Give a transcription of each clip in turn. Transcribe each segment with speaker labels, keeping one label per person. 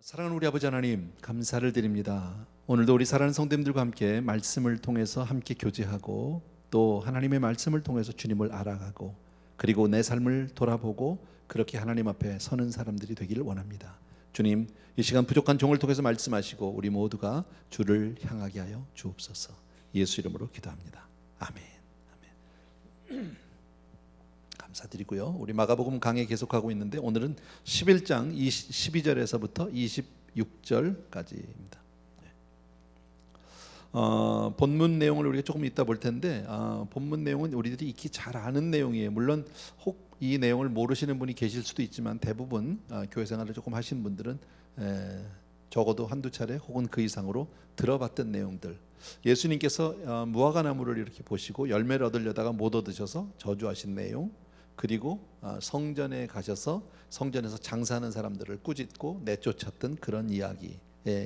Speaker 1: 사랑하는 우리 아버지 하나님, 감사를 드립니다. 오늘도 우리 사랑하는 성도님들과 함께 말씀을 통해서 함께 교제하고 또 하나님의 말씀을 통해서 주님을 알아가고 그리고 내 삶을 돌아보고 그렇게 하나님 앞에 서는 사람들이 되기를 원합니다. 주님, 이 시간 부족한 종을 통해서 말씀하시고 우리 모두가 주를 향하게 하여 주옵소서. 예수 이름으로 기도합니다. 아멘. 아멘. 감사드리고요. 우리 마가복음 강의 계속하고 있는데 오늘은 11장 12절에서부터 26절까지입니다. 본문 내용을 우리가 조금 이따 볼 텐데 본문 내용은 우리들이 익히 잘 아는 내용이에요. 물론 혹 이 내용을 모르시는 분이 계실 수도 있지만 대부분 교회 생활을 조금 하신 분들은 적어도 한두 차례 혹은 그 이상으로 들어봤던 내용들. 예수님께서 무화과나무를 이렇게 보시고 열매를 얻으려다가 못 얻으셔서 저주하신 내용, 그리고 성전에 가셔서 성전에서 장사하는 사람들을 꾸짖고 내쫓았던 그런 이야기,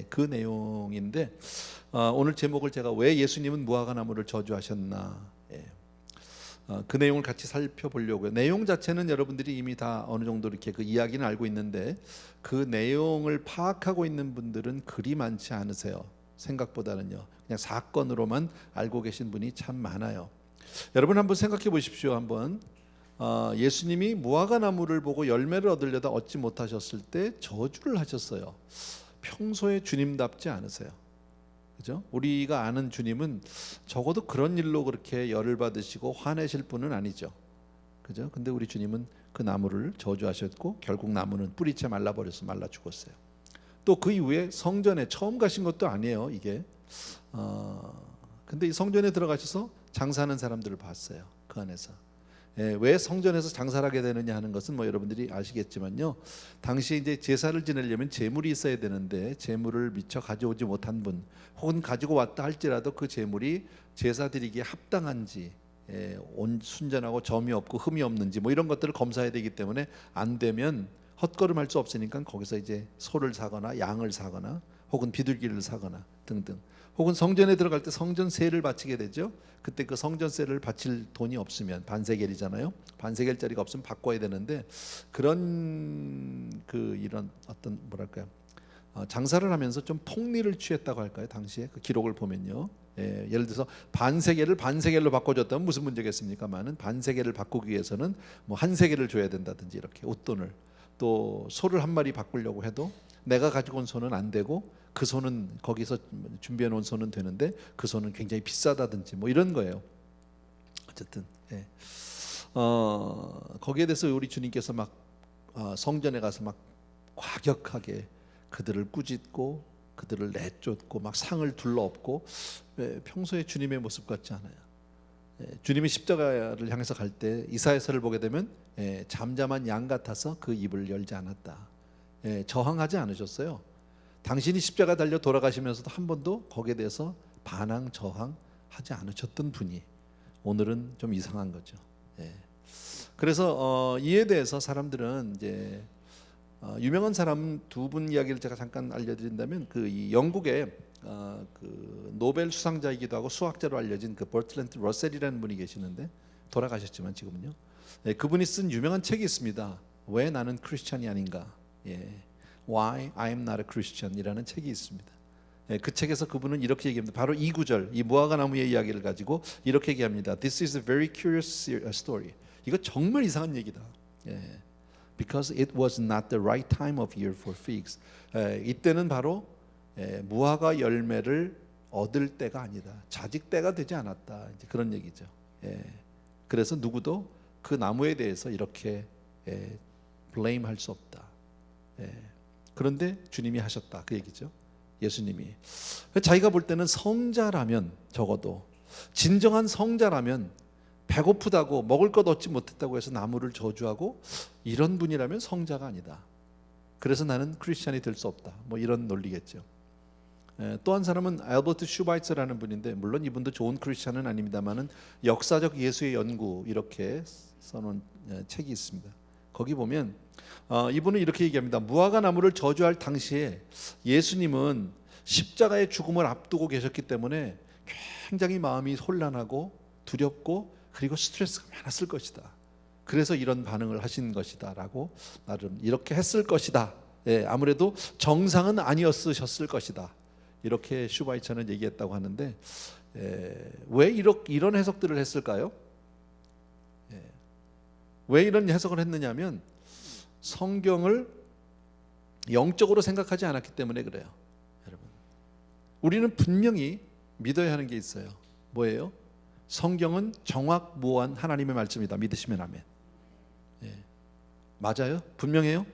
Speaker 1: 그 내용인데 오늘 제목을 제가 왜 예수님은 무화과나무를 저주하셨나, 그 내용을 같이 살펴보려고요. 내용 자체는 여러분들이 이미 다 어느 정도 이렇게 그 이야기는 알고 있는데 그 내용을 파악하고 있는 분들은 그리 많지 않으세요. 생각보다는요. 그냥 사건으로만 알고 계신 분이 참 많아요. 여러분 한번 생각해 보십시오. 한번 예수님이 무화과나무를 보고 열매를 얻으려다 얻지 못하셨을 때 저주를 하셨어요. 평소에 주님답지 않으세요. 그죠? 우리가 아는 주님은 적어도 그런 일로 그렇게 열을 받으시고 화내실 분은 아니죠. 그죠? 근데 우리 주님은 그 나무를 저주하셨고 결국 나무는 뿌리채 말라버려서 말라 죽었어요. 또 그 이후에 성전에 처음 가신 것도 아니에요. 이게 근데 이 성전에 들어가셔서 장사하는 사람들을 봤어요. 그 안에서. 왜 성전에서 장사를 하게 되느냐 하는 것은 뭐 여러분들이 아시겠지만요. 당시에 이제 제사를 지내려면 제물이 있어야 되는데 제물을 미처 가져오지 못한 분, 혹은 가지고 왔다 할지라도 그 제물이 제사 드리기에 합당한지, 순전하고 점이 없고 흠이 없는지 뭐 이런 것들을 검사해야 되기 때문에 안 되면 헛걸음할 수 없으니까 거기서 이제 소를 사거나 양을 사거나 혹은 비둘기를 사거나 등등, 혹은 성전에 들어갈 때 성전세를 바치게 되죠. 그때 그 성전세를 바칠 돈이 없으면, 반세겔이잖아요. 반세겔짜리가 없으면 바꿔야 되는데 그런 이런 어떤 뭐랄까요, 장사를 하면서 좀 폭리를 취했다고 할까요? 당시에 그 기록을 보면요. 예를 들어서 반세겔을 반세겔로 바꿔줬다면 무슨 문제겠습니까만은 반세겔을 바꾸기 위해서는 뭐 한 세겔을 줘야 된다든지 이렇게 웃돈을, 또 소를 한 마리 바꾸려고 해도 내가 가지고 온 소는 안 되고 그 소는 거기서 준비해 놓은 소는 되는데 그 소는 굉장히 비싸다든지 뭐 이런 거예요. 어쨌든 거기에 대해서 우리 주님께서 막 성전에 가서 막 과격하게 그들을 꾸짖고 그들을 내쫓고 막 상을 둘러엎고, 평소에 주님의 모습 같지 않아요. 주님이 십자가를 향해서 갈 때 이사야서를 보게 되면 잠잠한 양 같아서 그 입을 열지 않았다. 저항하지 않으셨어요. 당신이 십자가 달려 돌아가시면서도 한 번도 거기에 대해서 반항 저항하지 않으셨던 분이 오늘은 좀 이상한 거죠. 그래서 이에 대해서 사람들은 이제 유명한 사람 두 분 이야기를 제가 잠깐 알려드린다면, 이 영국의 그 노벨 수상자이기도 하고 수학자로 알려진 그 버트랜드 러셀이라는 분이 계시는데 돌아가셨지만 지금은요. 그분이 쓴 유명한 책이 있습니다. 왜 나는 크리스찬이 아닌가? Why I am not a Christian 이라는 책이 있습니다. 그 책에서 그분은 이렇게 얘기합니다. 바로 이 구절, 이 무화과나무의 이야기를 가지고 이렇게 얘기합니다. This is a very curious story. 이거 정말 이상한 얘기다. Because it was not the right time of year for figs. 이때는 바로 무화과 열매를 얻을 때가 아니다. 자직 때가 되지 않았다. 이제 그런 얘기죠. 그래서 누구도 그 나무에 대해서 이렇게 blame할 수 없다. 그런데 주님이 하셨다, 그 얘기죠. 예수님이 자기가 볼 때는 성자라면, 적어도 진정한 성자라면 배고프다고 먹을 것 얻지 못했다고 해서 나무를 저주하고 이런 분이라면 성자가 아니다. 그래서 나는 크리스찬이 될 수 없다. 뭐 이런 논리겠죠. 또 한 사람은 알버트 슈바이처라는 분인데, 물론 이분도 좋은 크리스찬은 아닙니다만은 역사적 예수의 연구 이렇게 써놓은 책이 있습니다. 거기 보면 이분은 이렇게 얘기합니다. 무화과 나무를 저주할 당시에 예수님은 십자가의 죽음을 앞두고 계셨기 때문에 굉장히 마음이 혼란하고 두렵고 그리고 스트레스가 많았을 것이다. 그래서 이런 반응을 하신 것이다 라고 나름 이렇게 했을 것이다 아무래도 정상은 아니었으셨을 것이다. 이렇게 슈바이처는 얘기했다고 하는데 왜 이런 해석들을 했을까요? 왜 이런 해석을 했느냐면 성경을 영적으로 생각하지 않았기 때문에 그래요. 여러분, 우리는 분명히 믿어야 하는 게 있어요. 뭐예요? 성경은 정확무한 하나님의 말씀이다. 믿으시면 아멘. 맞아요? 분명해요?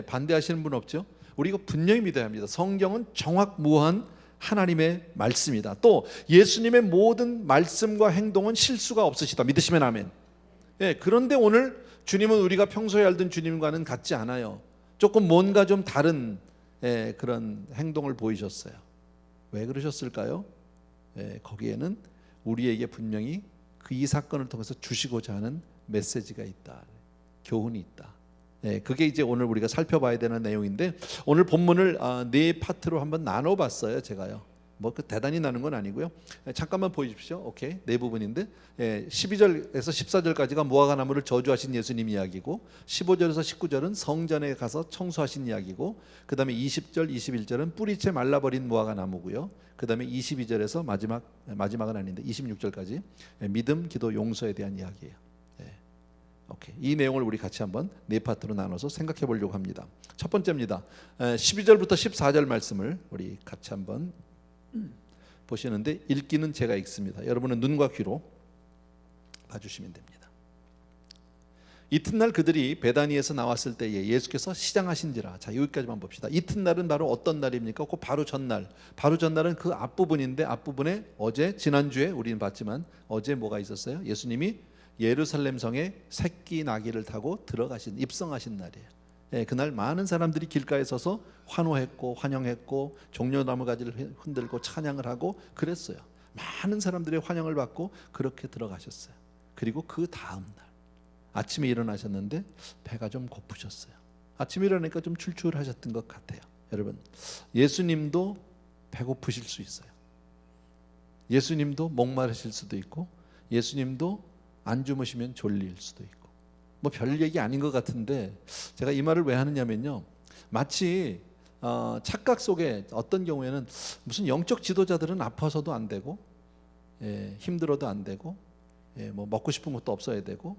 Speaker 1: 반대하시는 분 없죠? 우리 이거 분명히 믿어야 합니다. 성경은 정확무한 하나님의 말씀이다. 또 예수님의 모든 말씀과 행동은 실수가 없으시다. 믿으시면 아멘. 그런데 오늘 주님은 우리가 평소에 알던 주님과는 같지 않아요. 조금 뭔가 좀 다른 그런 행동을 보이셨어요. 왜 그러셨을까요? 거기에는 우리에게 분명히 이 사건을 통해서 주시고자 하는 메시지가 있다. 교훈이 있다. 그게 이제 오늘 우리가 살펴봐야 되는 내용인데, 오늘 본문을 네 파트로 한번 나눠봤어요. 제가요. 뭐 대단히 나눈 건 아니고요. 잠깐만 보여주십시오. 오케이, 네 부분인데 12절에서 14절까지가 무화과나무를 저주하신 예수님 이야기고, 15절에서 19절은 성전에 가서 청소하신 이야기고, 그 다음에 20절, 21절은 뿌리채 말라버린 무화과나무고요. 그 다음에 22절에서 마지막은 아닌데 26절까지 믿음, 기도, 용서에 대한 이야기예요. 오케이. 이 내용을 우리 같이 한번 네 파트로 나눠서 생각해 보려고 합니다. 첫 번째입니다. 12절부터 14절 말씀을 우리 같이 한번 보시는데, 읽기는 제가 읽습니다. 여러분은 눈과 귀로 봐주시면 됩니다. 이튿날 그들이 베다니에서 나왔을 때에 예수께서 시장하신지라. 자, 여기까지만 봅시다. 이튿날은 바로 어떤 날입니까? 그 바로 전날. 바로 전날은 그 앞부분인데, 앞부분에 어제 지난주에 우리는 봤지만 어제 뭐가 있었어요? 예수님이 예루살렘 성에 새끼 나귀를 타고 입성하신 날이에요. 그날 많은 사람들이 길가에 서서 환호했고 환영했고 종려나무 가지를 흔들고 찬양을 하고 그랬어요. 많은 사람들의 환영을 받고 그렇게 들어가셨어요. 그리고 그 다음 날 아침에 일어나셨는데 배가 좀 고프셨어요. 아침에 일어나니까 좀 출출하셨던 것 같아요. 여러분, 예수님도 배고프실 수 있어요. 예수님도 목마르실 수도 있고, 예수님도 안 주무시면 졸릴 수도 있고, 뭐 별 얘기 아닌 것 같은데 제가 이 말을 왜 하느냐면요, 마치 착각 속에 어떤 경우에는 무슨 영적 지도자들은 아파서도 안 되고, 힘들어도 안 되고, 뭐 먹고 싶은 것도 없어야 되고,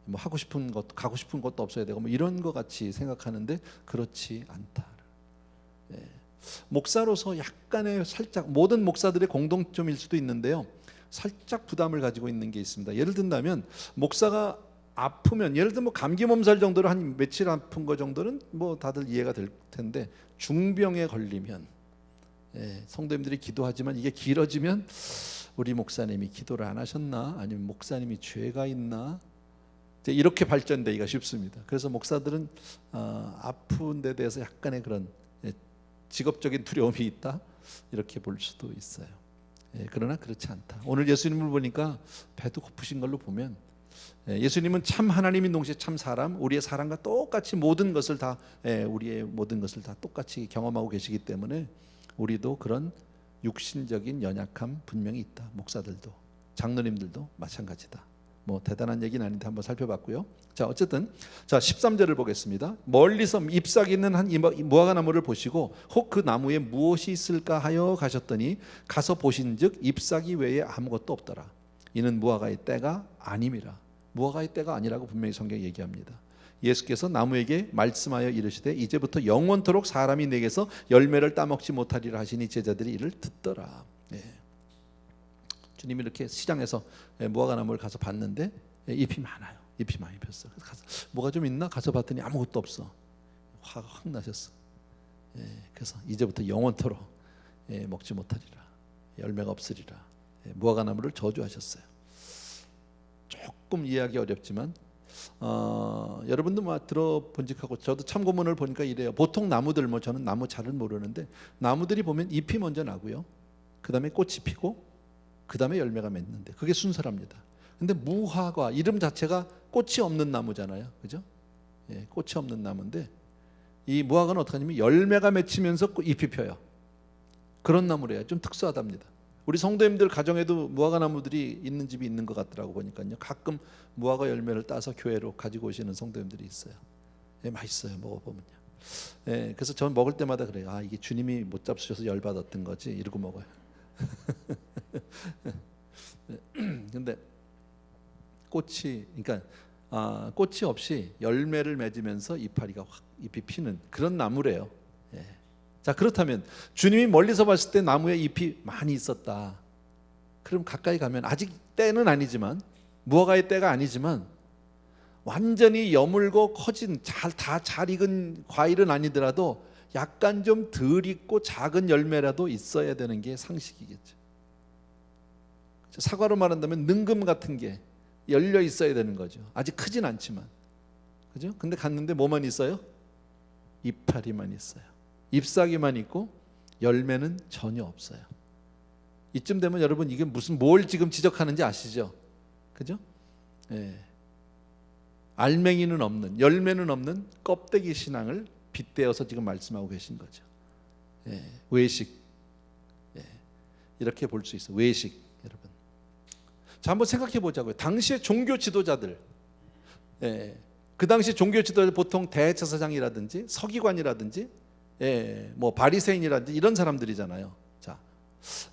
Speaker 1: 뭐 하고 싶은 것도 가고 싶은 것도 없어야 되고, 뭐 이런 것 같이 생각하는데 그렇지 않다. 목사로서 약간의 살짝, 모든 목사들의 공통점일 수도 있는데요, 살짝 부담을 가지고 있는 게 있습니다. 예를 든다면 목사가 아프면, 예를 들면 감기 몸살 정도로 한 며칠 아픈 거 정도는 뭐 다들 이해가 될 텐데, 중병에 걸리면 성도님들이 기도하지만 이게 길어지면 우리 목사님이 기도를 안 하셨나, 아니면 목사님이 죄가 있나, 이렇게 발전되기가 쉽습니다. 그래서 목사들은 아픈 데 대해서 약간의 그런 직업적인 두려움이 있다, 이렇게 볼 수도 있어요. 그러나 그렇지 않다. 오늘 예수님을 보니까 배도 고프신 걸로 보면, 예수님은 참 하나님인 동시에 참 사람, 우리의 사람과 똑같이 모든 것을 다, 우리의 모든 것을 다 똑같이 경험하고 계시기 때문에 우리도 그런 육신적인 연약함 분명히 있다. 목사들도, 장로님들도 마찬가지다. 뭐 대단한 얘기는 아닌데 한번 살펴봤고요. 자, 어쨌든 13절을 보겠습니다. 멀리서 잎사귀 있는 한 무화과나무를 보시고 혹 그 나무에 무엇이 있을까 하여 가셨더니 가서 보신즉 잎사귀 외에 아무것도 없더라. 이는 무화과의 때가 아님이라. 무화과의 때가 아니라고 분명히 성경이 얘기합니다. 예수께서 나무에게 말씀하여 이르시되 이제부터 영원토록 사람이 내게서 열매를 따먹지 못하리라 하시니 제자들이 이를 듣더라. 주님이 이렇게 시장에서 무화과나무를 가서 봤는데 잎이 많아요. 잎이 많이 폈어. 그래서 가서 뭐가 좀 있나 가서 봤더니 아무것도 없어. 화가 확 나셨어. 그래서 이제부터 영원토록 먹지 못하리라, 열매가 없으리라, 무화과나무를 저주하셨어요. 조금 이해하기 어렵지만 여러분도 막 들어본직하고, 저도 참고문을 보니까 이래요. 보통 나무들, 뭐 저는 나무 잘은 모르는데 나무들이 보면 잎이 먼저 나고요, 그 다음에 꽃이 피고 그 다음에 열매가 맺는데 그게 순서랍니다. 근데 무화과 이름 자체가 꽃이 없는 나무잖아요, 그죠? 꽃이 없는 나무인데 이 무화과는 어떻게 하냐면 열매가 맺히면서 잎이 펴요. 그런 나무래요. 좀 특수하답니다. 우리 성도님들 가정에도 무화과 나무들이 있는 집이 있는 것 같더라고 보니까요. 가끔 무화과 열매를 따서 교회로 가지고 오시는 성도님들이 있어요. 맛있어요, 먹어보면요. 예, 그래서 저는 먹을 때마다 그래요. 아, 이게 주님이 못 잡수셔서 열받았던 거지 이러고 먹어요. 근데 꽃이, 그러니까 꽃이 없이 열매를 맺으면서 이파리가 확 잎이 피는 그런 나무래요. 예. 자, 그렇다면 주님이 멀리서 봤을 때 나무에 잎이 많이 있었다. 그럼 가까이 가면 아직 때는 아니지만, 무화과의 때가 아니지만 완전히 여물고 커진 다 잘 익은 과일은 아니더라도 약간 좀 덜 익고 작은 열매라도 있어야 되는 게 상식이겠죠. 사과로 말한다면 능금 같은 게 열려 있어야 되는 거죠. 아직 크진 않지만, 그죠? 근데 갔는데 뭐만 있어요? 이파리만 있어요. 잎사귀만 있고 열매는 전혀 없어요. 이쯤 되면 여러분 이게 무슨 뭘 지금 지적하는지 아시죠? 그죠? 예. 알맹이는 없는, 열매는 없는 껍데기 신앙을 빗대어서 지금 말씀하고 계신 거죠. 예. 외식. 예. 이렇게 볼 수 있어요. 외식, 여러분. 자, 한번 생각해 보자고요. 당시의 종교 지도자들, 예. 그 당시 종교 지도자들 보통 대제사장이라든지 서기관이라든지, 예, 뭐 바리새인이라든지 이런 사람들이잖아요. 자,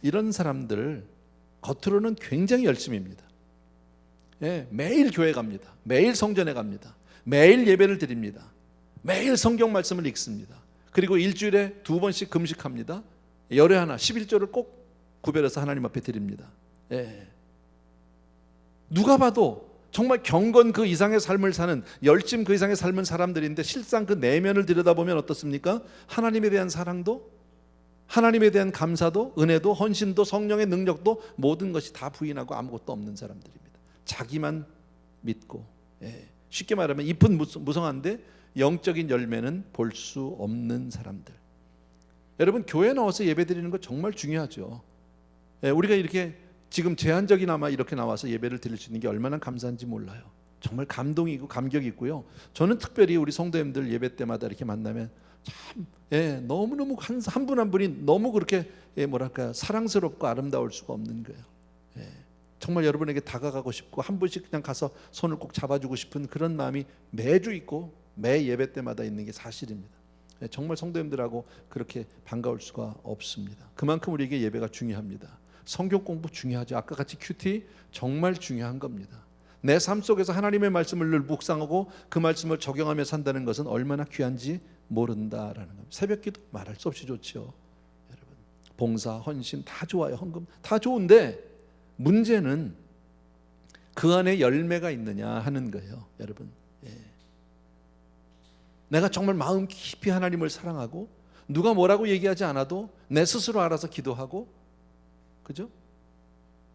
Speaker 1: 이런 사람들 겉으로는 굉장히 열심입니다. 예, 매일 교회 갑니다. 매일 성전에 갑니다. 매일 예배를 드립니다. 매일 성경 말씀을 읽습니다. 그리고 일주일에 2번씩 금식합니다. 열흘 하나 11조를 꼭 구별해서 하나님 앞에 드립니다. 예. 누가 봐도 정말 경건 그 이상의 삶을 사는, 열심 그 이상의 삶은 사람들인데 실상 그 내면을 들여다보면 어떻습니까? 하나님에 대한 사랑도, 하나님에 대한 감사도, 은혜도, 헌신도, 성령의 능력도 모든 것이 다 부인하고 아무것도 없는 사람들입니다. 자기만 믿고, 예. 쉽게 말하면 잎은 무성한데 영적인 열매는 볼 수 없는 사람들. 여러분, 교회 나와서 예배 드리는 거 정말 중요하죠. 예, 우리가 이렇게 지금 제한적이나마 이렇게 나와서 예배를 드릴 수 있는 게 얼마나 감사한지 몰라요. 정말 감동이고 감격이 있고요. 저는 특별히 우리 성도님들 예배 때마다 이렇게 만나면 참, 예, 너무너무 한 분 한 분이 너무 그렇게, 예, 뭐랄까, 사랑스럽고 아름다울 수가 없는 거예요. 예, 정말 여러분에게 다가가고 싶고 한 분씩 그냥 가서 손을 꼭 잡아주고 싶은 그런 마음이 매주 있고 매 예배 때마다 있는 게 사실입니다. 예, 정말 성도님들하고 그렇게 반가울 수가 없습니다. 그만큼 우리에게 예배가 중요합니다. 성경 공부 중요하죠. 아까 같이 큐티 정말 중요한 겁니다. 내 삶 속에서 하나님의 말씀을 늘 묵상하고 그 말씀을 적용하며 산다는 것은 얼마나 귀한지 모른다라는 겁니다. 새벽기도 말할 수 없이 좋죠. 여러분, 봉사, 헌신 다 좋아요. 헌금 다 좋은데 문제는 그 안에 열매가 있느냐 하는 거예요. 여러분, 예. 내가 정말 마음 깊이 하나님을 사랑하고 누가 뭐라고 얘기하지 않아도 내 스스로 알아서 기도하고, 그죠?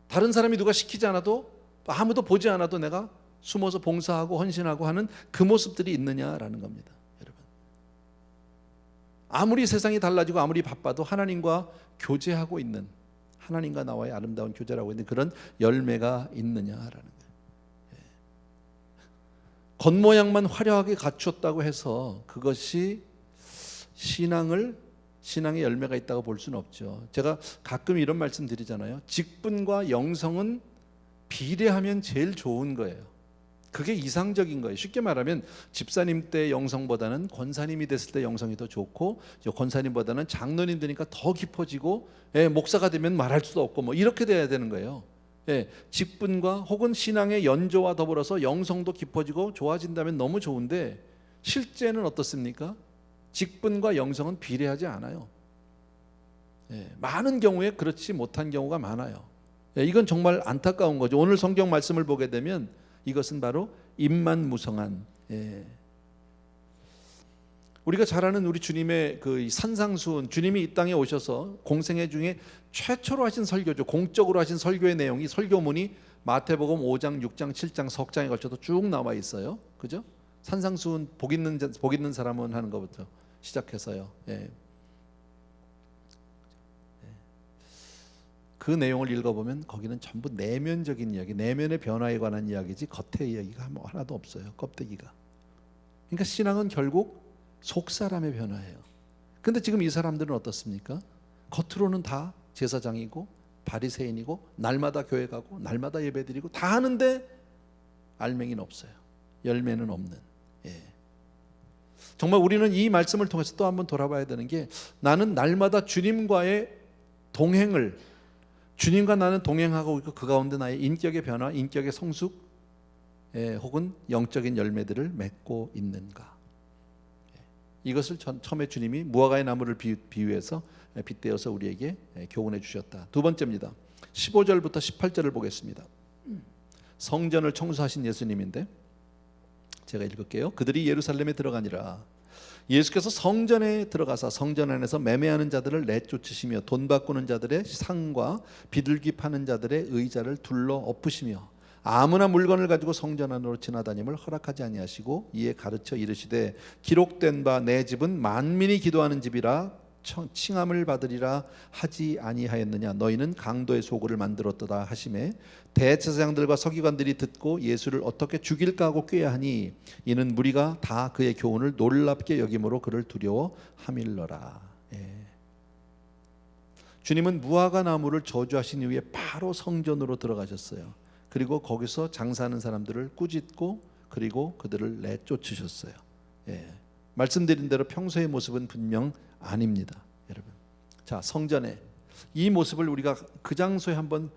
Speaker 1: 다른 사람이 누가 시키지 않아도, 아무도 보지 않아도 내가 숨어서 봉사하고 헌신하고 하는 그 모습들이 있느냐라는 겁니다. 여러분, 아무리 세상이 달라지고 아무리 바빠도 하나님과 교제하고 있는, 하나님과 나와의 아름다운 교제를 하고 있는 그런 열매가 있느냐라는 거예요. 예. 겉모양만 화려하게 갖추었다고 해서 그것이 신앙의 열매가 있다고 볼 수는 없죠. 제가 가끔 이런 말씀 드리잖아요. 직분과 영성은 비례하면 제일 좋은 거예요. 그게 이상적인 거예요. 쉽게 말하면 집사님 때 영성보다는 권사님이 됐을 때 영성이 더 좋고, 권사님보다는 장로님 되니까 더 깊어지고, 예, 목사가 되면 말할 수도 없고 뭐 이렇게 돼야 되는 거예요. 예, 직분과 혹은 신앙의 연조와 더불어서 영성도 깊어지고 좋아진다면 너무 좋은데 실제는 어떻습니까? 직분과 영성은 비례하지 않아요. 예, 많은 경우에 그렇지 못한 경우가 많아요. 예, 이건 정말 안타까운 거죠. 오늘 성경 말씀을 보게 되면 이것은 바로 입만-무성한, 예. 우리가 잘 아는 우리 주님의 그 산상수훈, 주님이 이 땅에 오셔서 공생애 중에 최초로 하신 설교죠. 공적으로 하신 설교의 내용이, 설교문이 마태복음 5장, 6장, 7장, 석장에 걸쳐서 쭉 나와 있어요. 그죠? 산상수훈 복 있는 사람은 하는 것부터 시작해서요. 예. 그 내용을 읽어보면 거기는 전부 내면적인 이야기, 내면의 변화에 관한 이야기지 겉의 이야기가 뭐 하나도 없어요. 껍데기가. 그러니까 신앙은 결국 속 사람의 변화예요. 근데 지금 이 사람들은 어떻습니까? 겉으로는 다 제사장이고 바리새인이고 날마다 교회 가고 날마다 예배드리고 다 하는데 알맹이는 없어요. 열매는 없는. 예. 정말 우리는 이 말씀을 통해서 또 한번 돌아봐야 되는 게, 나는 날마다 주님과의 동행을, 주님과 나는 동행하고 있고 그 가운데 나의 인격의 변화, 인격의 성숙, 혹은 영적인 열매들을 맺고 있는가. 이것을 처음에 주님이 무화과의 나무를 비유해서 빗대어서 우리에게 교훈해 주셨다. 두 번째입니다. 15절부터 18절을 보겠습니다. 성전을 청소하신 예수님인데 제가 읽을게요. 그들이 예루살렘에 들어가니라. 예수께서 성전에 들어가사 성전 안에서 매매하는 자들을 내쫓으시며 돈 바꾸는 자들의 상과 비둘기 파는 자들의 의자를 둘러 엎으시며 아무나 물건을 가지고 성전 안으로 지나다님을 허락하지 아니하시고 이에 가르쳐 이르시되 기록된 바 내 집은 만민이 기도하는 집이라 칭함을 받으리라 하지 아니하였느냐. 너희는 강도의 소굴을 만들었도다 하시매 대제사장들과 서기관들이 듣고 예수를 어떻게 죽일까 하고 꾀하니 이는 무리가 다 그의 교훈을 놀랍게 여김으로 그를 두려워함일러라. 주님은 무화과 나무를 저주하신 이후에 바로 성전으로 들어가셨어요. 그리고 거기서 장사하는 사람들을 꾸짖고 그리고 그들을 내쫓으셨어요. 말씀드린 대로 평소의 모습은 분명 아닙니다, 여러분. 자, 성전에 이 모습을 우리가 그 장소에 한번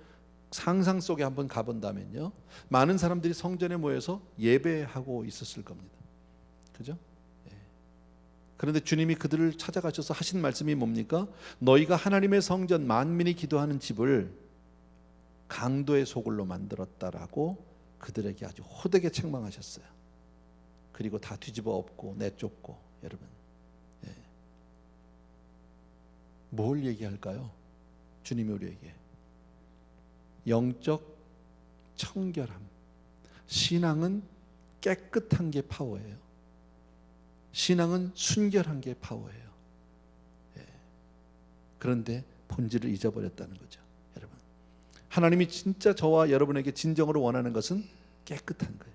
Speaker 1: 상상 속에 한번 가본다면요, 많은 사람들이 성전에 모여서 예배하고 있었을 겁니다. 그죠? 그런데 주님이 그들을 찾아가셔서 하신 말씀이 뭡니까? 너희가 하나님의 성전 만민이 기도하는 집을 강도의 소굴로 만들었다라고 그들에게 아주 호되게 책망하셨어요. 그리고 다 뒤집어 엎고 내쫓고. 여러분, 뭘 얘기할까요? 주님이 우리에게 영적 청결함, 신앙은 깨끗한 게 파워예요. 신앙은 순결한 게 파워예요. 그런데 본질을 잊어버렸다는 거죠. 여러분, 하나님이 진짜 저와 여러분에게 진정으로 원하는 것은 깨끗한 거예요.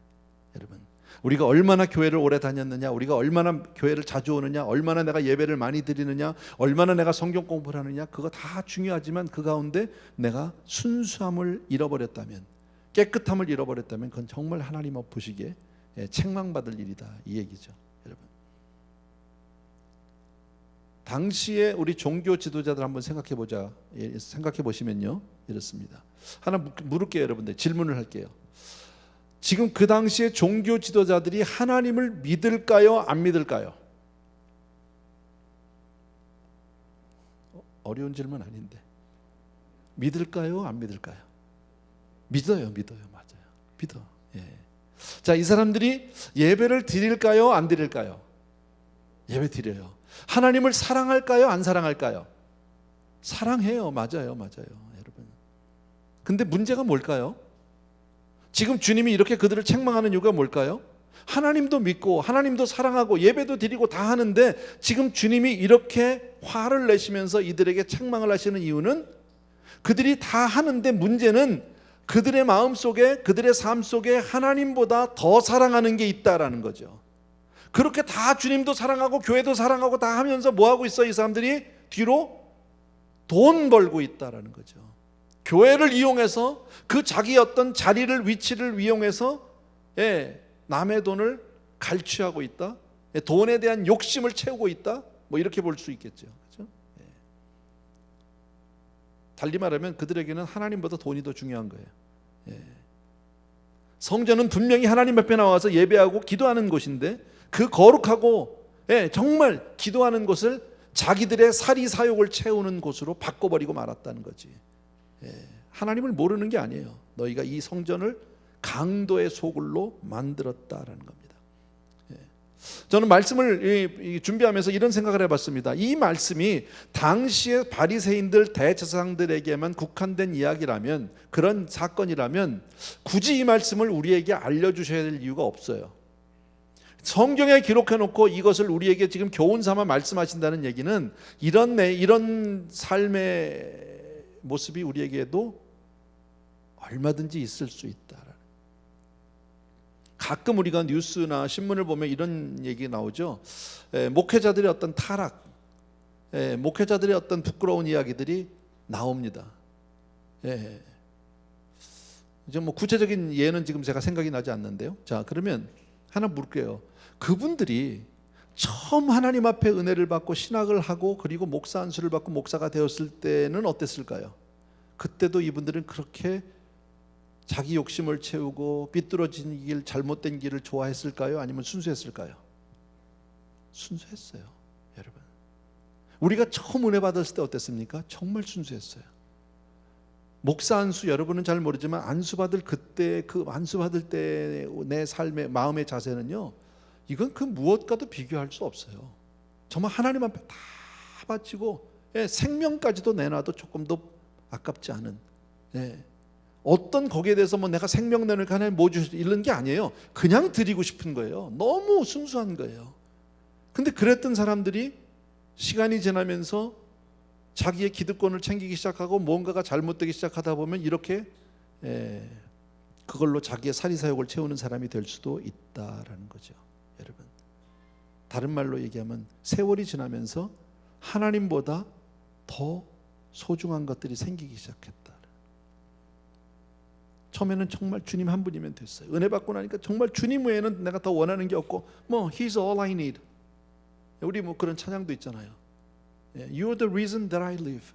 Speaker 1: 여러분, 우리가 얼마나 교회를 오래 다녔느냐, 우리가 얼마나 교회를 자주 오느냐, 얼마나 내가 예배를 많이 드리느냐, 얼마나 내가 성경 공부를 하느냐, 그거 다 중요하지만 그 가운데 내가 순수함을 잃어버렸다면, 깨끗함을 잃어버렸다면 그건 정말 하나님 앞 보시기에 책망받을 일이다, 이 얘기죠. 여러분, 당시에 우리 종교 지도자들 한번 생각해 보자. 생각해 보시면요, 이렇습니다. 하나 물을게요. 여러분들 질문을 할게요. 지금 그 당시에 종교 지도자들이 하나님을 믿을까요, 안 믿을까요? 어려운 질문 아닌데. 믿을까요, 안 믿을까요? 믿어요, 맞아요. 믿어. 자, 이 사람들이 예배를 드릴까요, 안 드릴까요? 예배 드려요. 하나님을 사랑할까요, 안 사랑할까요? 사랑해요. 맞아요, 여러분. 근데 문제가 뭘까요? 지금 주님이 이렇게 그들을 책망하는 이유가 뭘까요? 하나님도 믿고 하나님도 사랑하고 예배도 드리고 다 하는데 지금 주님이 이렇게 화를 내시면서 이들에게 책망을 하시는 이유는 그들이 다 하는데 문제는 그들의 마음 속에, 그들의 삶 속에 하나님보다 더 사랑하는 게 있다라는 거죠. 그렇게 다 주님도 사랑하고 교회도 사랑하고 다 하면서 뭐 하고 있어요? 이 사람들이 뒤로 돈 벌고 있다라는 거죠. 교회를 이용해서 그 자기 어떤 자리를, 위치를 이용해서 남의 돈을 갈취하고 있다, 돈에 대한 욕심을 채우고 있다, 뭐 이렇게 볼 수 있겠죠. 그렇죠? 달리 말하면 그들에게는 하나님보다 돈이 더 중요한 거예요. 성전은 분명히 하나님 앞에 나와서 예배하고 기도하는 곳인데 그 거룩하고 정말 기도하는 곳을 자기들의 사리사욕을 채우는 곳으로 바꿔버리고 말았다는 거지. 하나님을 모르는 게 아니에요. 너희가 이 성전을 강도의 소굴로 만들었다라는 겁니다. 저는 말씀을 준비하면서 이런 생각을 해봤습니다. 이 말씀이 당시의 바리새인들, 대제사장들에게만 국한된 이야기라면, 그런 사건이라면 굳이 이 말씀을 우리에게 알려주셔야 될 이유가 없어요. 성경에 기록해놓고 이것을 우리에게 지금 교훈 삼아 말씀하신다는 얘기는 이런 삶의 모습이 우리에게도 얼마든지 있을 수 있다. 가끔 우리가 뉴스나 신문을 보면 이런 얘기 나오죠. 목회자들의 어떤 타락, 목회자들의 어떤 부끄러운 이야기들이 나옵니다. 이제 뭐 구체적인 예는 지금 제가 생각이 나지 않는데요. 자, 그러면 하나 물을게요. 그분들이 처음 하나님 앞에 은혜를 받고 신학을 하고 그리고 목사 안수를 받고 목사가 되었을 때는 어땠을까요? 그때도 이분들은 그렇게 자기 욕심을 채우고 삐뚤어진 길, 잘못된 길을 좋아했을까요? 아니면 순수했을까요? 순수했어요, 여러분. 우리가 처음 은혜 받았을 때 어땠습니까? 정말 순수했어요. 목사 안수, 여러분은 잘 모르지만 안수 받을 그때, 그 안수 받을 때 내 삶의 마음의 자세는요, 이건 그 무엇과도 비교할 수 없어요. 정말 하나님 앞에 다 바치고, 생명까지도 내놔도 조금 더 아깝지 않은, 어떤 거기에 대해서 뭐 내가 생명 내는 하나님 뭐 주실 이런 게 아니에요. 그냥 드리고 싶은 거예요. 너무 순수한 거예요. 근데 그랬던 사람들이 시간이 지나면서 자기의 기득권을 챙기기 시작하고 뭔가가 잘못되기 시작하다 보면 이렇게 그걸로 자기의 사리사욕을 채우는 사람이 될 수도 있다라는 거죠, 여러분. 다른 말로 얘기하면 세월이 지나면서 하나님보다 더 소중한 것들이 생기기 시작했다. 처음에는 정말 주님 한 분이면 됐어요. 은혜 받고 나니까 정말 주님 외에는 내가 더 원하는 게 없고 뭐 He's all I need. 우리 뭐 그런 찬양도 있잖아요. You're the reason that I live.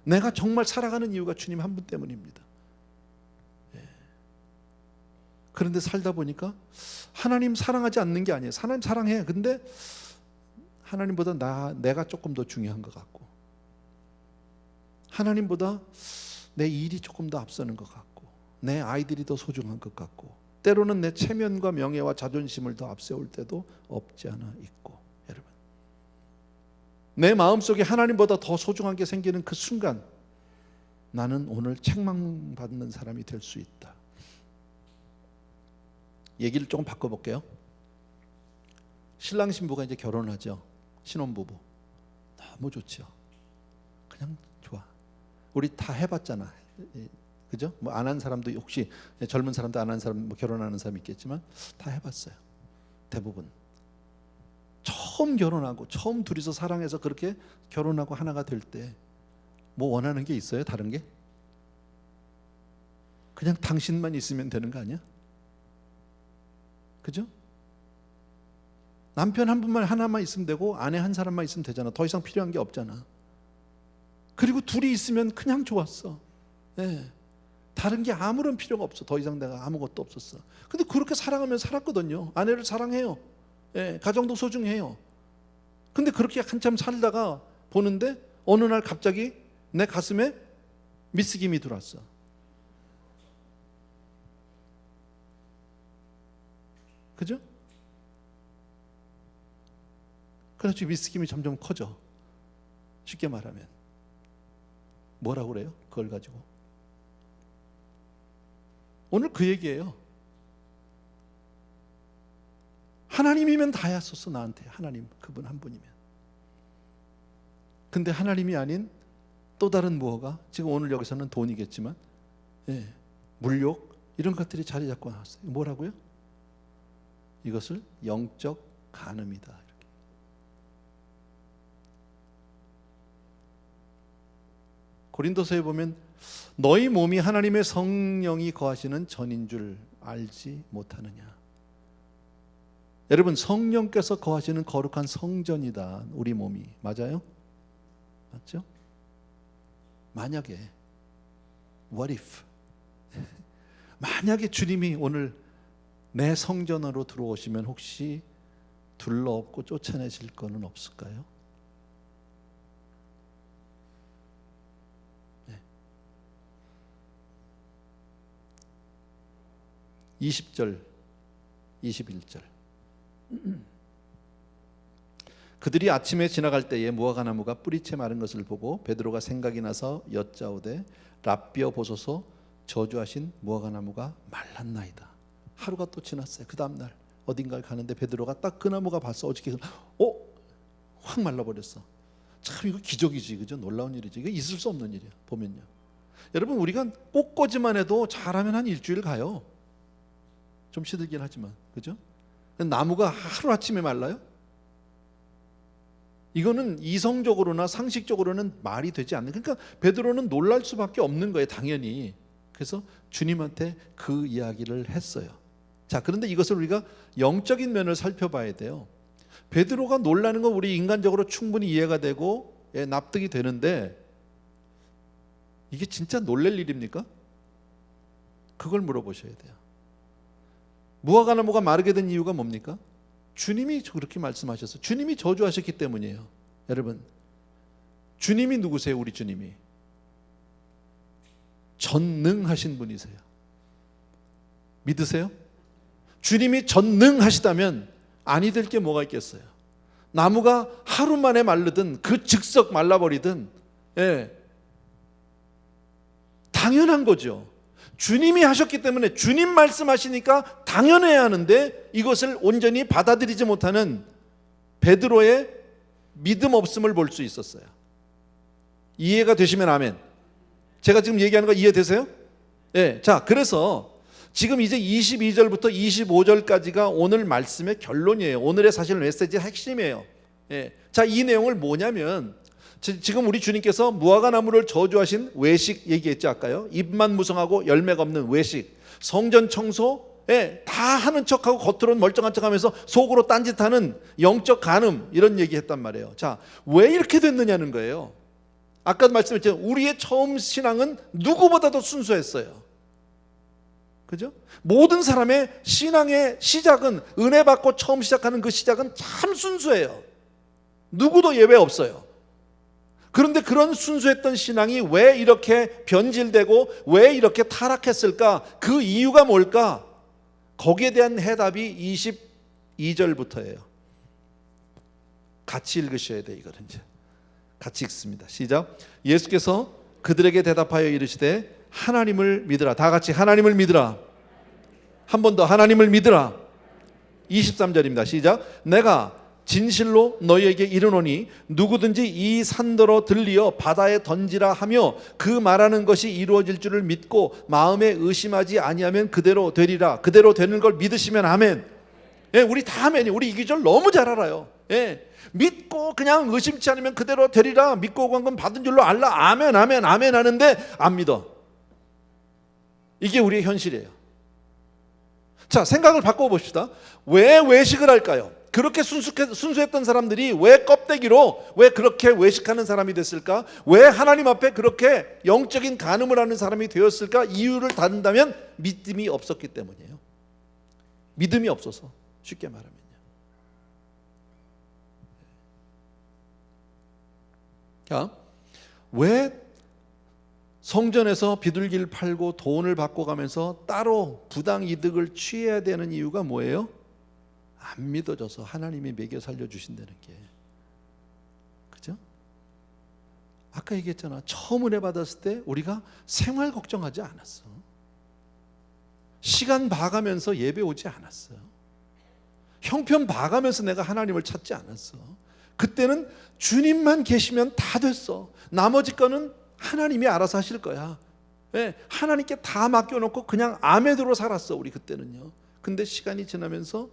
Speaker 1: 내가 정말 살아가는 이유가 주님 한 분 때문입니다. 그런데 살다 보니까 하나님 사랑하지 않는 게 아니에요. 하나님 사랑해. 근데 하나님보다 내가 조금 더 중요한 것 같고, 하나님보다 내 일이 조금 더 앞서는 것 같고, 내 아이들이 더 소중한 것 같고, 때로는 내 체면과 명예와 자존심을 더 앞세울 때도 없지 않아 있고, 여러분, 내 마음속에 하나님보다 더 소중한 게 생기는 그 순간 나는 오늘 책망받는 사람이 될 수 있다. 얘기를 조금 바꿔볼게요. 신랑 신부가 이제 결혼하죠. 신혼부부 너무 좋죠. 그냥 좋아. 우리 다 해봤잖아. 그죠? 뭐 안 한 사람도, 혹시 젊은 사람도 안 한 사람, 뭐 결혼하는 사람 있겠지만 다 해봤어요. 대부분 처음 결혼하고 처음 둘이서 사랑해서 그렇게 결혼하고 하나가 될 때 뭐 원하는 게 있어요? 다른 게? 그냥 당신만 있으면 되는 거 아니야? 그죠? 남편 한 분만 하나만 있으면 되고 아내 한 사람만 있으면 되잖아. 더 이상 필요한 게 없잖아. 그리고 둘이 있으면 그냥 좋았어. 다른 게 아무런 필요가 없어. 더 이상 내가 아무것도 없었어. 근데 그렇게 사랑하면 살았거든요. 아내를 사랑해요. 가정도 소중해요. 근데 그렇게 한참 살다가 보는데 어느 날 갑자기 내 가슴에 미스김이 들어왔어. 그죠? 그래서 미스김이 점점 커져. 쉽게 말하면 뭐라고 그래요? 그걸 가지고 오늘 그 얘기예요. 하나님이면 다였었어. 나한테 하나님, 그분 한 분이면. 근데 하나님이 아닌 또 다른 무엇가, 지금 오늘 여기서는 돈이겠지만 물욕 이런 것들이 자리 잡고 나왔어요. 뭐라고요? 이것을 영적 간음이다. 이렇게. 고린도서에 보면 너희 몸이 하나님의 성령이 거하시는 전인 줄 알지 못하느냐. 여러분, 성령께서 거하시는 거룩한 성전이다, 우리 몸이. 맞아요? 맞죠? 만약에 What if? 만약에 주님이 오늘 내 성전으로 들어오시면 혹시 둘러엎고 쫓아내실 거는 없을까요? 20절 21절 그들이 아침에 지나갈 때에 무화과 나무가 뿌리채 마른 것을 보고 베드로가 생각이 나서 여짜오되 랍비여 보소서 저주하신 무화과 나무가 말랐나이다. 하루가 또 지났어요. 그 다음 날 어딘가를 가는데 베드로가 딱 그 나무가 봤어. 어저께 확 말라버렸어. 참 이거 기적이지, 그죠? 놀라운 일이지. 이거 있을 수 없는 일이야. 보면요, 여러분, 우리가 꽃꽂이만 해도 잘하면 한 일주일 가요. 좀 시들긴 하지만, 그죠? 나무가 하루아침에 말라요? 이거는 이성적으로나 상식적으로는 말이 되지 않는. 그러니까 베드로는 놀랄 수밖에 없는 거예요, 당연히. 그래서 주님한테 그 이야기를 했어요. 자, 그런데 이것을 우리가 영적인 면을 살펴봐야 돼요. 베드로가 놀라는 건 우리 인간적으로 충분히 이해가 되고 납득이 되는데 이게 진짜 놀랄 일입니까? 그걸 물어보셔야 돼요. 무화과 나무가 마르게 된 이유가 뭡니까? 주님이 그렇게 말씀하셨어요. 주님이 저주하셨기 때문이에요. 여러분, 주님이 누구세요? 우리 주님이 전능하신 분이세요. 믿으세요? 주님이 전능하시다면 아니 될 게 뭐가 있겠어요? 나무가 하루 만에 마르든 그 즉석 말라버리든 당연한 거죠. 주님이 하셨기 때문에 주님 말씀하시니까 당연해야 하는데 이것을 온전히 받아들이지 못하는 베드로의 믿음 없음을 볼 수 있었어요. 이해가 되시면 아멘. 제가 지금 얘기하는 거 이해되세요? 자, 그래서 지금 이제 22절부터 25절까지가 오늘 말씀의 결론이에요. 오늘의 사실 메시지의 핵심이에요. 자, 이 내용을 뭐냐면 지금 우리 주님께서 무화과 나무를 저주하신 외식 얘기했죠, 아까요. 입만 무성하고 열매가 없는 외식, 성전 청소 다 하는 척하고 겉으로는 멀쩡한 척하면서 속으로 딴짓하는 영적 간음, 이런 얘기했단 말이에요. 자, 왜 이렇게 됐느냐는 거예요. 아까도 말씀드렸죠. 우리의 처음 신앙은 누구보다도 순수했어요. 그죠? 모든 사람의 신앙의 시작은, 은혜 받고 처음 시작하는 그 시작은 참 순수해요. 누구도 예외 없어요. 그런데 그런 순수했던 신앙이 왜 이렇게 변질되고 왜 이렇게 타락했을까? 그 이유가 뭘까? 거기에 대한 해답이 22절부터예요. 같이 읽으셔야 돼요. 이거는 이제 같이 읽습니다. 시작. 예수께서 그들에게 대답하여 이르시되 하나님을 믿으라. 다 같이 하나님을 믿으라. 한 번 더 하나님을 믿으라. 23절입니다. 시작. 내가 진실로 너희에게 이르노니 누구든지 이 산더러 들리어 바다에 던지라 하며 그 말하는 것이 이루어질 줄을 믿고 마음에 의심하지 아니하면 그대로 되리라. 그대로 되는 걸 믿으시면 아멘. 우리 다 아멘이. 우리 이 기절 너무 잘 알아요. 믿고 그냥 의심치 않으면 그대로 되리라. 믿고 간 건 받은 줄로 알라. 아멘 아멘 아멘 하는데 안 믿어. 이게 우리의 현실이에요. 자, 생각을 바꿔봅시다. 왜 외식을 할까요? 그렇게 순수했던 사람들이 왜 껍데기로 왜 그렇게 외식하는 사람이 됐을까? 왜 하나님 앞에 그렇게 영적인 간음을 하는 사람이 되었을까? 이유를 다룬다면 믿음이 없었기 때문이에요. 믿음이 없어서, 쉽게 말하면요. 자, 왜 성전에서 비둘기를 팔고 돈을 받고 가면서 따로 부당 이득을 취해야 되는 이유가 뭐예요? 안 믿어져서 하나님이 먹여 살려주신다는 게. 그죠? 아까 얘기했잖아. 처음 은혜 받았을 때 우리가 생활 걱정하지 않았어. 시간 봐가면서 예배 오지 않았어. 형편 봐가면서 내가 하나님을 찾지 않았어. 그때는 주님만 계시면 다 됐어. 나머지 거는 하나님이 알아서 하실 거야. 하나님께 다 맡겨놓고 그냥 아멘으로 살았어. 우리 그때는요. 근데 시간이 지나면서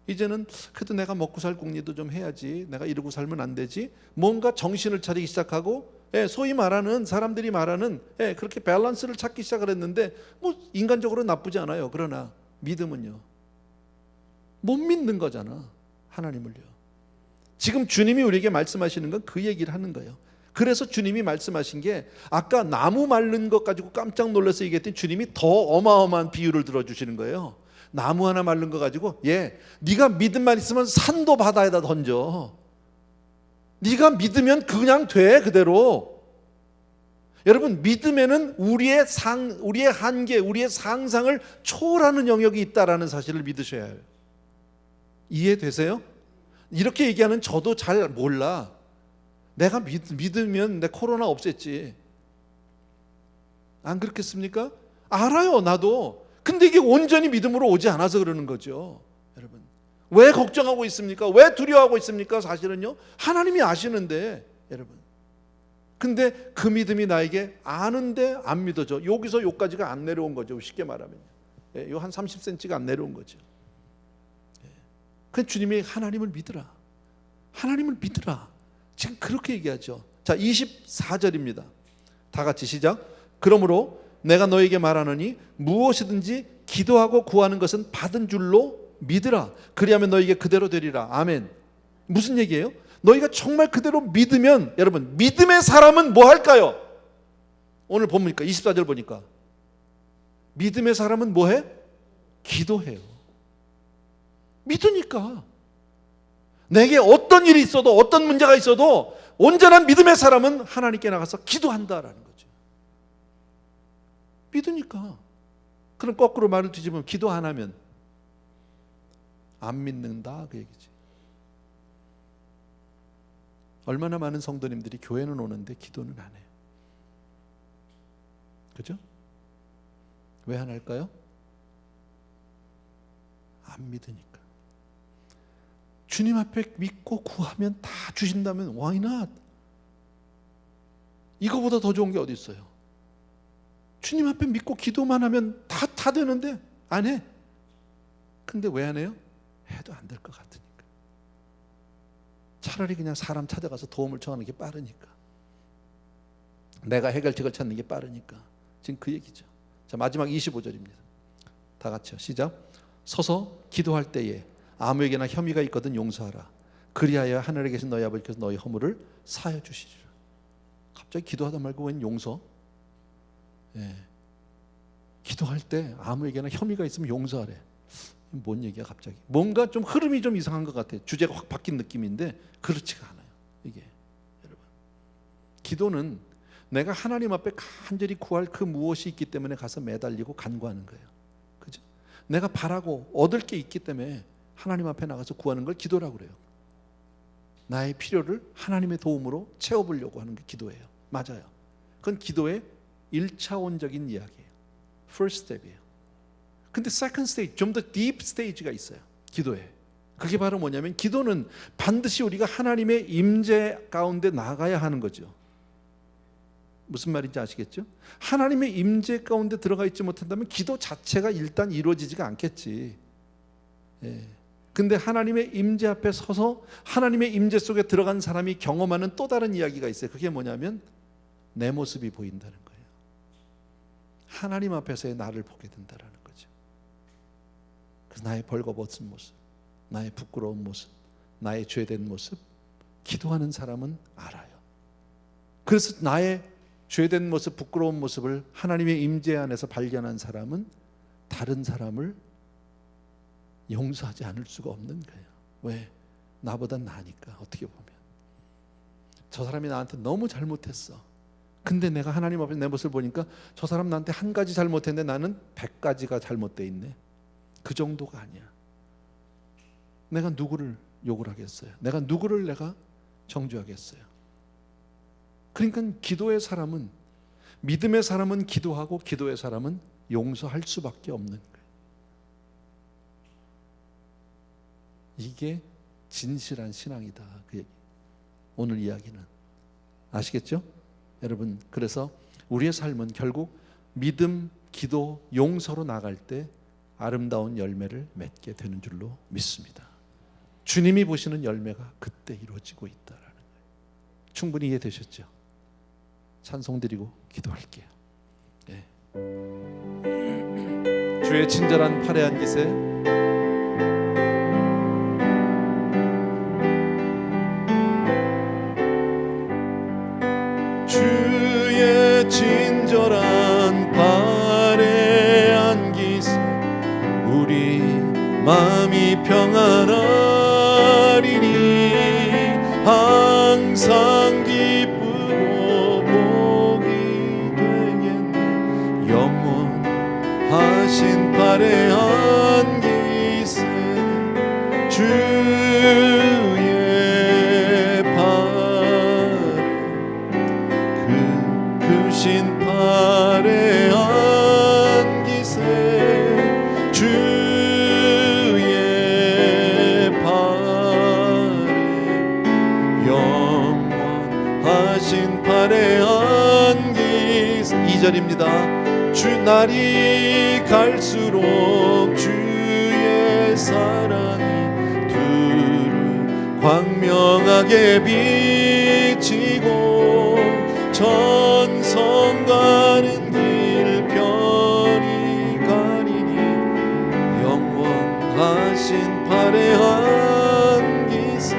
Speaker 1: 이제는 그래도 내가 먹고 살 궁리도 좀 해야지, 내가 이러고 살면 안 되지, 뭔가 정신을 차리기 시작하고 소위 말하는, 사람들이 말하는 그렇게 밸런스를 찾기 시작을 했는데 뭐 인간적으로 나쁘지 않아요. 그러나 믿음은요, 못 믿는 거잖아. 하나님을요. 지금 주님이 우리에게 말씀하시는 건 그 얘기를 하는 거예요. 그래서 주님이 말씀하신 게, 아까 나무 마른 것 가지고 깜짝 놀라서 얘기했더니 주님이 더 어마어마한 비유를 들어주시는 거예요. 나무 하나 마른 거 가지고, 네가 믿음만 있으면 산도 바다에다 던져. 네가 믿으면 그냥 돼, 그대로. 여러분, 믿음에는 우리의 한계, 우리의 상상을 초월하는 영역이 있다라는 사실을 믿으셔야 해요. 이해되세요? 이렇게 얘기하는 저도 잘 몰라. 내가 믿으면 내 코로나 없앴지. 안 그렇겠습니까? 알아요, 나도. 근데 이게 온전히 믿음으로 오지 않아서 그러는 거죠. 여러분, 왜 걱정하고 있습니까? 왜 두려워하고 있습니까? 사실은요, 하나님이 아시는데, 여러분. 근데 그 믿음이 나에게 아는데 안 믿어져. 여기서 여기까지가 안 내려온 거죠. 쉽게 말하면 요 한 30cm가 안 내려온 거죠. 그 주님이 하나님을 믿으라, 하나님을 믿으라, 지금 그렇게 얘기하죠. 자, 24절입니다. 다 같이 시작. 그러므로 내가 너에게 말하노니 무엇이든지 기도하고 구하는 것은 받은 줄로 믿으라. 그리하면 너에게 그대로 되리라. 아멘. 무슨 얘기예요? 너희가 정말 그대로 믿으면, 여러분, 믿음의 사람은 뭐 할까요? 오늘 보니까 24절 보니까 믿음의 사람은 뭐 해? 기도해요. 믿으니까. 내게 어떤 일이 있어도, 어떤 문제가 있어도 온전한 믿음의 사람은 하나님께 나가서 기도한다라는 거죠. 믿으니까. 그럼 거꾸로 말을 뒤집으면 기도 안 하면 안 믿는다 그 얘기지. 얼마나 많은 성도님들이 교회는 오는데 기도는 안 해요. 그죠? 왜 안 할까요? 안 믿으니까. 주님 앞에 믿고 구하면 다 주신다면 why not? 이거보다 더 좋은 게 어디 있어요? 주님 앞에 믿고 기도만 하면 다 되는데 안 해. 근데 왜 안 해요? 해도 안 될 것 같으니까. 차라리 그냥 사람 찾아가서 도움을 청하는 게 빠르니까. 내가 해결책을 찾는 게 빠르니까. 지금 그 얘기죠. 자, 마지막 25절입니다. 다 같이요. 시작. 서서 기도할 때에 아무에게나 혐의가 있거든 용서하라. 그리하여 하늘에 계신 너희 아버지께서 너희 허물을 사하여 주시리라. 갑자기 기도하다 말고 웬 용서? 예. 기도할 때 아무에게나 혐의가 있으면 용서하래. 뭔 얘기야 갑자기? 뭔가 좀 흐름이 좀 이상한 것 같아. 주제가 확 바뀐 느낌인데 그렇지가 않아요. 이게 여러분, 기도는 내가 하나님 앞에 간절히 구할 그 무엇이 있기 때문에 가서 매달리고 간구하는 거예요. 그죠? 내가 바라고 얻을 게 있기 때문에 하나님 앞에 나가서 구하는 걸 기도라고 그래요. 나의 필요를 하나님의 도움으로 채워보려고 하는 게 기도예요. 맞아요. 그건 기도의 1차원적인 이야기예요. First step이에요. 근데 second stage, 좀 더 deep stage가 있어요. 기도에. 그게 바로 뭐냐면 기도는 반드시 우리가 하나님의 임재 가운데 나가야 하는 거죠. 무슨 말인지 아시겠죠? 하나님의 임재 가운데 들어가 있지 못한다면 기도 자체가 일단 이루어지지가 않겠지. 예. 근데 하나님의 임재 앞에 서서 하나님의 임재 속에 들어간 사람이 경험하는 또 다른 이야기가 있어요. 그게 뭐냐면 내 모습이 보인다는 거예요. 하나님 앞에서의 나를 보게 된다는 거죠. 그래서 나의 벌거벗은 모습, 나의 부끄러운 모습, 나의 죄된 모습, 기도하는 사람은 알아요. 그래서 나의 죄된 모습, 부끄러운 모습을 하나님의 임재 안에서 발견한 사람은 다른 사람을 용서하지 않을 수가 없는 거예요. 왜? 나보단 나으니까. 어떻게 보면 저 사람이 나한테 너무 잘못했어. 근데 내가 하나님 앞에 내 모습을 보니까 저 사람 나한테 한 가지 잘못했는데 나는 100가지가 잘못돼 있네. 그 정도가 아니야. 내가 누구를 욕을 하겠어요? 내가 누구를 내가 정죄하겠어요? 그러니까 기도의 사람은, 믿음의 사람은 기도하고 기도의 사람은 용서할 수밖에 없는 거예요. 이게 진실한 신앙이다. 그 얘기. 오늘 이야기는 아시겠죠? 여러분, 그래서 우리의 삶은 결국 믿음, 기도, 용서로 나갈 때 아름다운 열매를 맺게 되는 줄로 믿습니다. 주님이 보시는 열매가 그때 이루어지고 있다라는 거예요. 충분히 이해되셨죠? 찬송 드리고 기도할게요. 네. 주의 친절한 팔에 안기세. 주의 친절한 팔에 안기세. 우리 마음이 평안하리니 항상 기쁘고 복이 되겠네. 영원하신 팔에 안기세. 주의 팔에, 그 크신 팔에 안기세. 주의 팔에, 영원하신 팔에 안기세. 2절입니다. 주 날이 갈수록 주의 사랑이 두루 광명하게 비치고 전성 가는 길 편히 가리니 영원하신 팔에 안기세.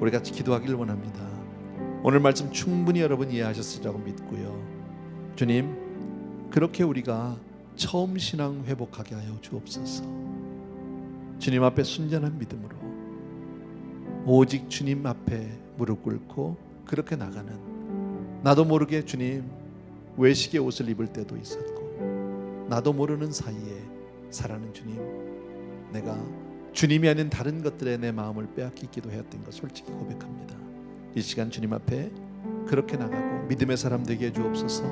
Speaker 1: 우리 같이 기도하기를 원합니다. 오늘 말씀 충분히 여러분 이해하셨으리라고 믿고요. 주님, 그렇게 우리가 처음 신앙 회복하게 하여 주옵소서. 주님 앞에 순전한 믿음으로 오직 주님 앞에 무릎 꿇고 그렇게 나가는, 나도 모르게 주님 외식의 옷을 입을 때도 있었고 나도 모르는 사이에 살아는 주님, 내가 주님이 아닌 다른 것들에 내 마음을 빼앗기기도 했던 것 솔직히 고백합니다. 이 시간 주님 앞에 그렇게 나가고 믿음의 사람 되게 해 주옵소서.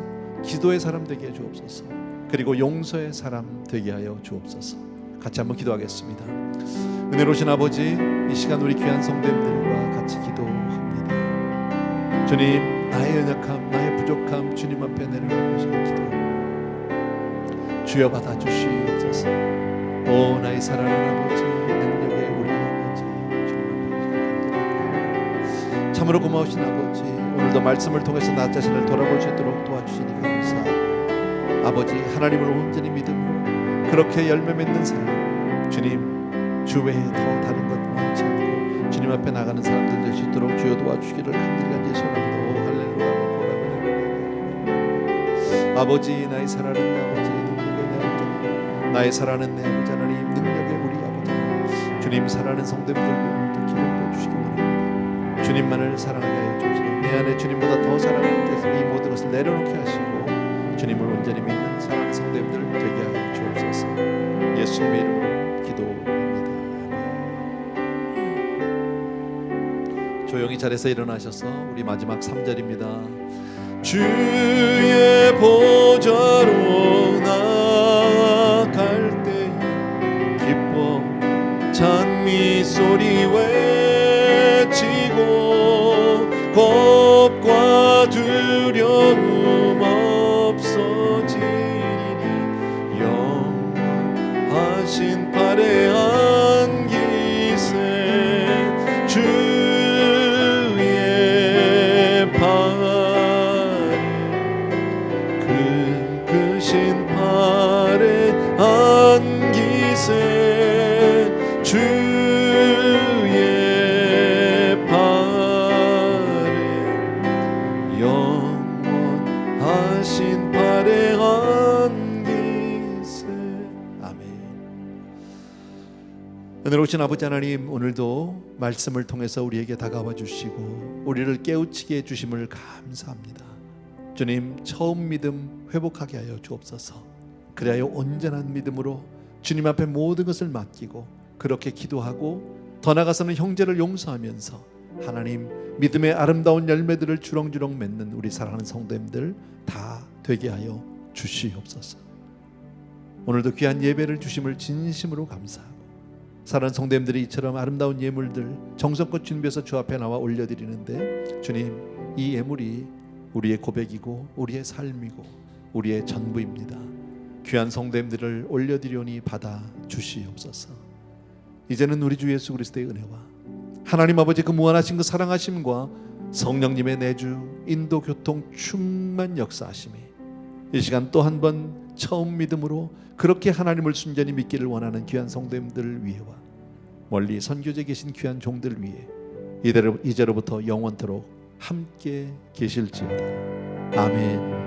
Speaker 1: 기도의 사람 되게 해 주옵소서. 그리고 용서의 사람 되게 하여 주옵소서. 같이 한번 기도하겠습니다. 은혜로우신 아버지, 이 시간 우리 귀한 성도님들과 같이 기도합니다. 주님, 나의 연약함, 나의 부족함 주님 앞에 내려놓으시는 기도 주여 받아주시옵소서. 오 나의 사랑하는 아버지, 능력의 우리 아버지, 주님 앞에 참으로 고마우신 아버지, 오늘도 말씀을 통해서 나 자신을 돌아볼 수 있도록 도와주시니 감사합니다. 아버지, 하나님을 온전히 믿음으로 그렇게 열매 맺는 사람, 주님 주 외에 더 다른 것 원치 않고 주님 앞에 나가는 사람들 될 수 있도록 주여 도와주시기를 간절히 예수님으로 할렐루야. 아버지, 나의 사랑하는 아버지, 능력의 내 아버지, 나의 사랑하는 내 아버지 하나님, 능력의 우리 아버지 주님, 사랑하는 성도님들 오늘도 기름 부어주시기 원합니다. 주님만을 사랑하게 하여 주옵소서. 내 안에 주님보다 더 사랑하는 데서 이 모든 것을 내려놓게 하시고 주님을 온전히 믿는 사랑하는 성도님들 되게 하여 주옵소서. 예수님의 이름으로 기도합니다. 조용히 자리에서 일어나셔서 우리 마지막 3절입니다. 주의 보좌로 나갈 때 기뻐 찬미 소리 외치고 겁과 두려움 없어지리니 영원하신 팔에 안기세 주의 팔에 그 크신 팔에 안기세 주의 팔에 영원하신 팔에 안기세. 아멘. 은혜로우신 아버지 하나님, 오늘도 말씀을 통해서 우리에게 다가와 주시고 우리를 깨우치게 해주심을 감사합니다. 주님, 처음 믿음 회복하게 하여 주옵소서. 그리하여 온전한 믿음으로 주님 앞에 모든 것을 맡기고 그렇게 기도하고 더 나아가서는 형제를 용서하면서 하나님 믿음의 아름다운 열매들을 주렁주렁 맺는 우리 사랑하는 성도님들 다 되게 하여 주시옵소서. 오늘도 귀한 예배를 주심을 진심으로 감사하고 사랑하는 성도님들이 이처럼 아름다운 예물들 정성껏 준비해서 주 앞에 나와 올려드리는데 주님, 이 예물이 우리의 고백이고 우리의 삶이고 우리의 전부입니다. 귀한 성도님들을 올려드리오니 받아 주시옵소서. 이제는 우리 주 예수 그리스도의 은혜와 하나님 아버지 그 무한하신 그 사랑하심과 성령님의 내주 인도 교통 충만 역사하심이 이 시간 또 한 번 처음 믿음으로 그렇게 하나님을 순전히 믿기를 원하는 귀한 성도님들을 위해와 멀리 선교지에 계신 귀한 종들 위해 이제로부터 영원토록 함께 계실지어다. 아멘.